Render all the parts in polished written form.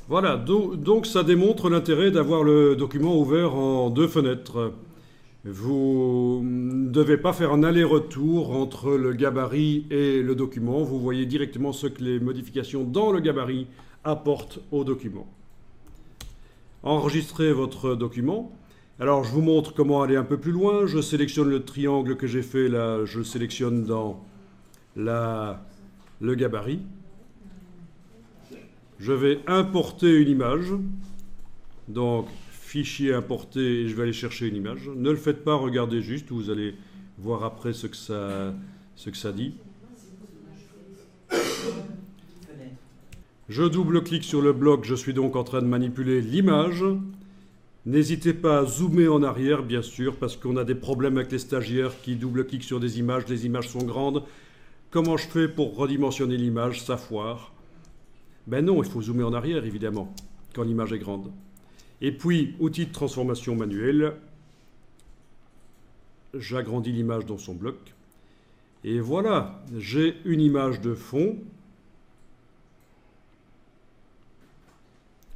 Voilà, donc ça démontre l'intérêt d'avoir le document ouvert en deux fenêtres. Vous ne devez pas faire un aller-retour entre le gabarit et le document. Vous voyez directement ce que les modifications dans le gabarit apportent au document. Enregistrez votre document. Alors je vous montre comment aller un peu plus loin. Je sélectionne le triangle que j'ai fait là, je le sélectionne dans le gabarit. Je vais importer une image. Donc fichier importé et je vais aller chercher une image. Ne le faites pas, regardez juste, vous allez voir après ce que ça dit. Je double-clique sur le bloc, je suis donc en train de manipuler l'image. N'hésitez pas à zoomer en arrière, bien sûr, parce qu'on a des problèmes avec les stagiaires qui double-cliquent sur des images, les images sont grandes. Comment je fais pour redimensionner l'image? Ça foire. Ben non, il faut zoomer en arrière, évidemment, quand l'image est grande. Et puis, outil de transformation manuelle, j'agrandis l'image dans son bloc. Et voilà, j'ai une image de fond.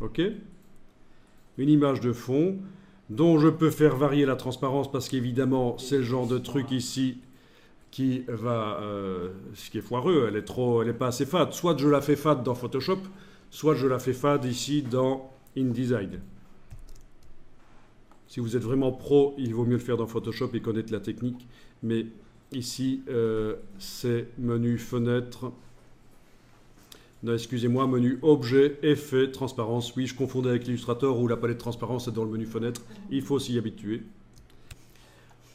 OK? Une image de fond dont je peux faire varier la transparence parce qu'évidemment, c'est le genre de truc ici qui va... ce qui est foireux, elle est pas assez fade. Soit je la fais fade dans Photoshop, soit je la fais fade ici dans InDesign. Si vous êtes vraiment pro, il vaut mieux le faire dans Photoshop et connaître la technique. Mais ici, c'est menu fenêtre. Non, excusez-moi, menu objet, effet, transparence. Oui, je confondais avec l'Illustrator où la palette transparence est dans le menu fenêtre. Il faut s'y habituer.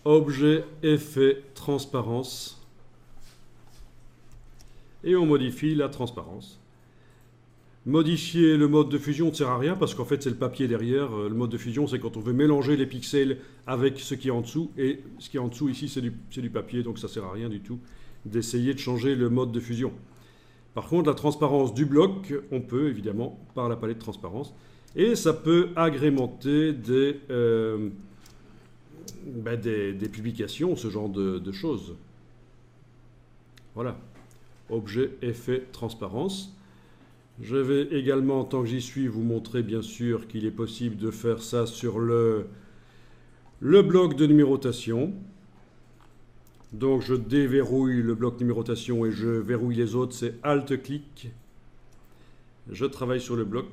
Objet, effet, transparence. Et on modifie la transparence. Modifier le mode de fusion ne sert à rien parce qu'en fait c'est le papier derrière. Le mode de fusion c'est quand on veut mélanger les pixels avec ce qui est en dessous. Et ce qui est en dessous ici c'est du papier, donc ça ne sert à rien du tout d'essayer de changer le mode de fusion. Par contre la transparence du bloc, on peut évidemment par la palette transparence. Et ça peut agrémenter des publications, ce genre de choses. Voilà. Objet, effet, transparence. Je vais également, tant que j'y suis, vous montrer bien sûr qu'il est possible de faire ça sur le bloc de numérotation. Donc je déverrouille le bloc numérotation et je verrouille les autres, c'est Alt-clic. Je travaille sur le bloc.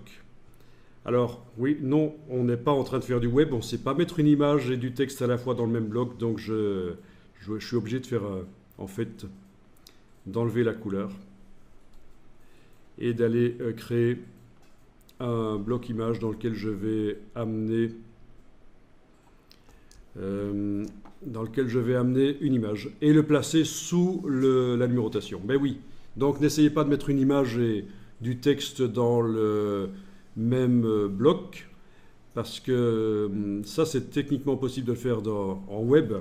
Alors oui, non, on n'est pas en train de faire du web, on ne sait pas mettre une image et du texte à la fois dans le même bloc, donc je suis obligé de faire, en fait, d'enlever la couleur et d'aller créer un bloc image dans lequel je vais amener une image et le placer sous la numérotation. Ben oui, donc n'essayez pas de mettre une image et du texte dans le même bloc parce que ça c'est techniquement possible de le faire en web.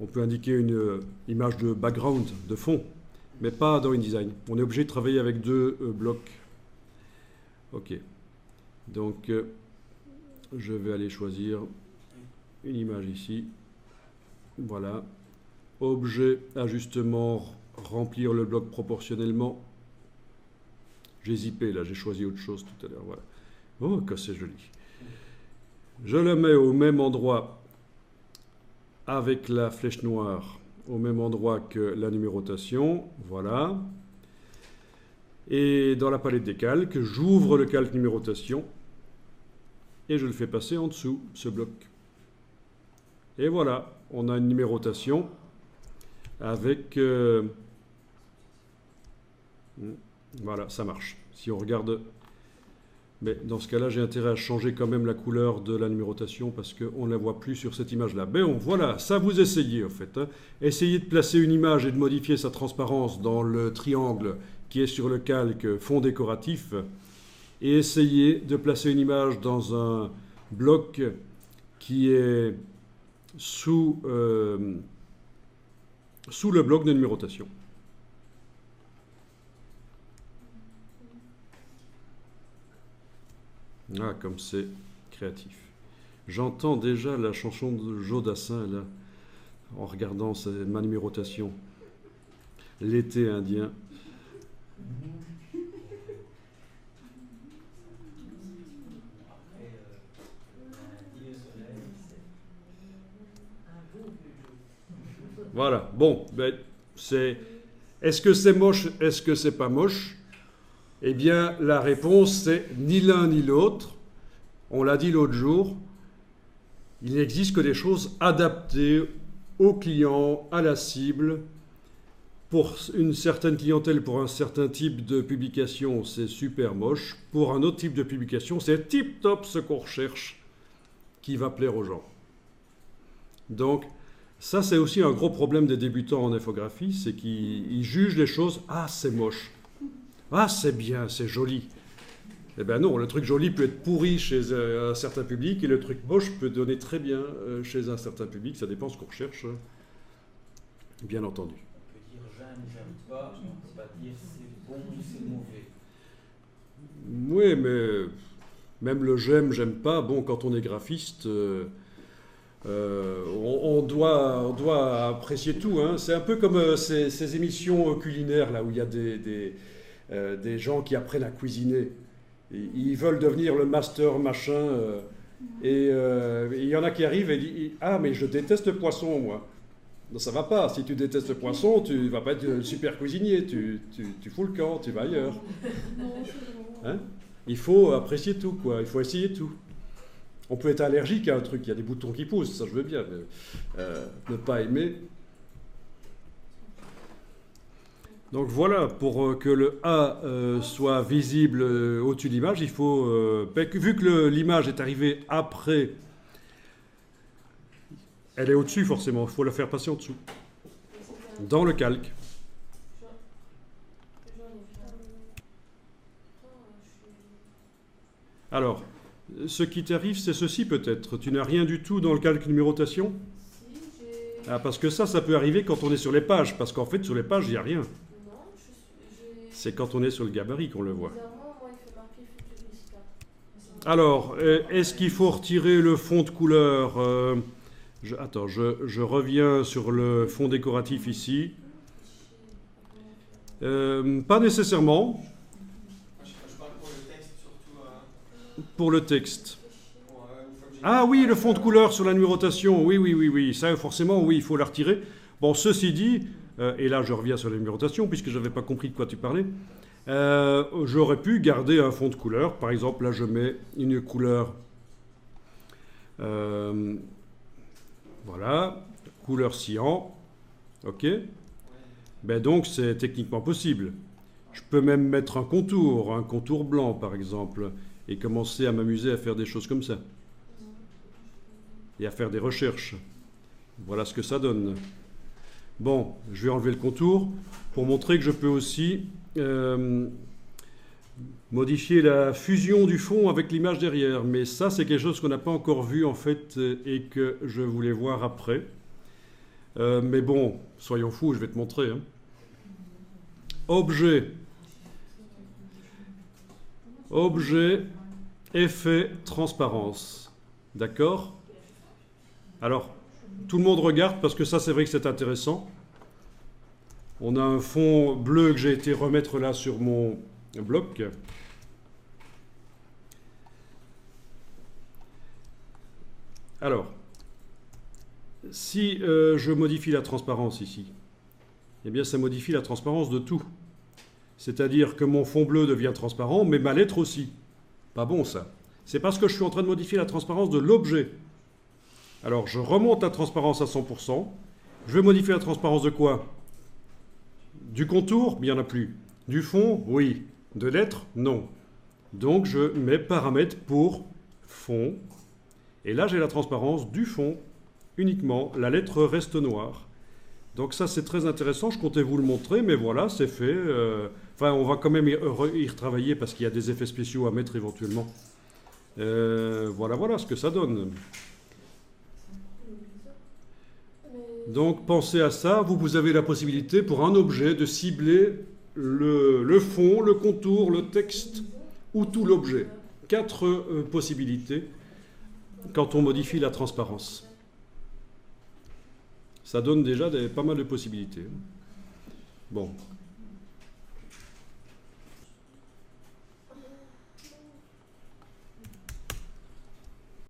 On peut indiquer une image de background, de fond, mais pas dans InDesign. On est obligé de travailler avec deux blocs. Ok. Donc, je vais aller choisir une image ici. Voilà. Objet, ajustement, remplir le bloc proportionnellement. J'ai zippé là, j'ai choisi autre chose tout à l'heure. Voilà. Oh, que c'est joli. Je le mets au même endroit avec la flèche noire. Au même endroit que la numérotation, voilà. Et dans la palette des calques, j'ouvre le calque numérotation et je le fais passer en dessous, ce bloc. Et voilà, on a une numérotation avec... voilà, ça marche. Si on regarde... Mais dans ce cas-là, j'ai intérêt à changer quand même la couleur de la numérotation parce qu'on ne la voit plus sur cette image-là. Mais bon, voilà, ça vous essayez en fait. Hein. Essayez de placer une image et de modifier sa transparence dans le triangle qui est sur le calque fond décoratif. Et essayez de placer une image dans un bloc qui est sous le bloc de numérotation. Ah, comme c'est créatif. J'entends déjà la chanson de Joe Dassin, là, en regardant ma numérotation. L'été indien. Voilà. Bon, ben, est-ce que c'est moche, est-ce que c'est pas moche? Eh bien, la réponse, c'est ni l'un ni l'autre. On l'a dit l'autre jour, il n'existe que des choses adaptées au client, à la cible. Pour une certaine clientèle, pour un certain type de publication, c'est super moche. Pour un autre type de publication, c'est tip-top ce qu'on recherche, qui va plaire aux gens. Donc, ça, c'est aussi un gros problème des débutants en infographie, c'est qu'ils jugent les choses. Ah, c'est moche. Ah, c'est bien, c'est joli. Eh bien non, le truc joli peut être pourri chez un certain public et le truc moche peut donner très bien chez un certain public. Ça dépend de ce qu'on recherche, bien entendu. On peut dire j'aime pas, mais on ne peut pas dire c'est bon ou c'est mauvais. Oui, mais même le j'aime pas, bon, quand on est graphiste, on doit apprécier tout. Hein. C'est un peu comme ces émissions culinaires là où il y a des gens qui apprennent à cuisiner. Ils veulent devenir le master machin. Et il y en a qui arrivent et disent ah, mais je déteste le poisson, moi. Non, ça va pas. Si tu détestes le poisson, tu vas pas être super cuisinier. Tu fous le camp, tu vas ailleurs. Hein? Il faut apprécier tout, quoi. Il faut essayer tout. On peut être allergique à un truc. Il y a des boutons qui poussent, ça je veux bien. Mais, ne pas aimer. Donc voilà, pour que le A soit visible au-dessus de l'image, il faut, vu que l'image est arrivée après, elle est au-dessus forcément, il faut la faire passer en dessous, dans le calque. Alors, ce qui t'arrive, c'est ceci peut-être. Tu n'as rien du tout dans le calque numérotation? Ah, parce que ça peut arriver quand on est sur les pages, parce qu'en fait, sur les pages, il n'y a rien. C'est quand on est sur le gabarit qu'on le voit. Alors, est-ce qu'il faut retirer le fond de couleur? Attends, je reviens sur le fond décoratif ici. Pas nécessairement. Je parle pour le texte surtout. Pour le texte. Ah oui, le fond de couleur sur la numérotation. Oui. Ça, forcément, oui, il faut la retirer. Bon, ceci dit... et là je reviens sur la numérotation puisque je n'avais pas compris de quoi tu parlais, j'aurais pu garder un fond de couleur. Par exemple, là je mets une couleur, voilà, couleur cyan, ok, ben donc c'est techniquement possible. Je peux même mettre un contour blanc par exemple, et commencer à m'amuser à faire des choses comme ça, et à faire des recherches. Voilà ce que ça donne. Bon, je vais enlever le contour pour montrer que je peux aussi modifier la fusion du fond avec l'image derrière. Mais ça, c'est quelque chose qu'on n'a pas encore vu en fait et que je voulais voir après. Mais bon, soyons fous, je vais te montrer. Hein. Objet, effet, transparence. D'accord? Alors, tout le monde regarde parce que ça, c'est vrai que c'est intéressant. On a un fond bleu que j'ai été remettre là sur mon bloc. Alors, si je modifie la transparence ici, eh bien ça modifie la transparence de tout. C'est-à-dire que mon fond bleu devient transparent, mais ma lettre aussi. Pas bon ça. C'est parce que je suis en train de modifier la transparence de l'objet. Alors, je remonte la transparence à 100%. Je vais modifier la transparence de quoi? Du contour? Il n'y en a plus. Du fond? Oui. De lettres? Non. Donc, je mets paramètres pour fond. Et là, j'ai la transparence du fond uniquement. La lettre reste noire. Donc ça, c'est très intéressant. Je comptais vous le montrer, mais voilà, c'est fait. Enfin, on va quand même y retravailler parce qu'il y a des effets spéciaux à mettre éventuellement. Voilà ce que ça donne. Donc pensez à ça, vous avez la possibilité pour un objet de cibler le fond, le contour, le texte ou tout l'objet. 4 possibilités quand on modifie la transparence. Ça donne déjà pas mal de possibilités. Bon.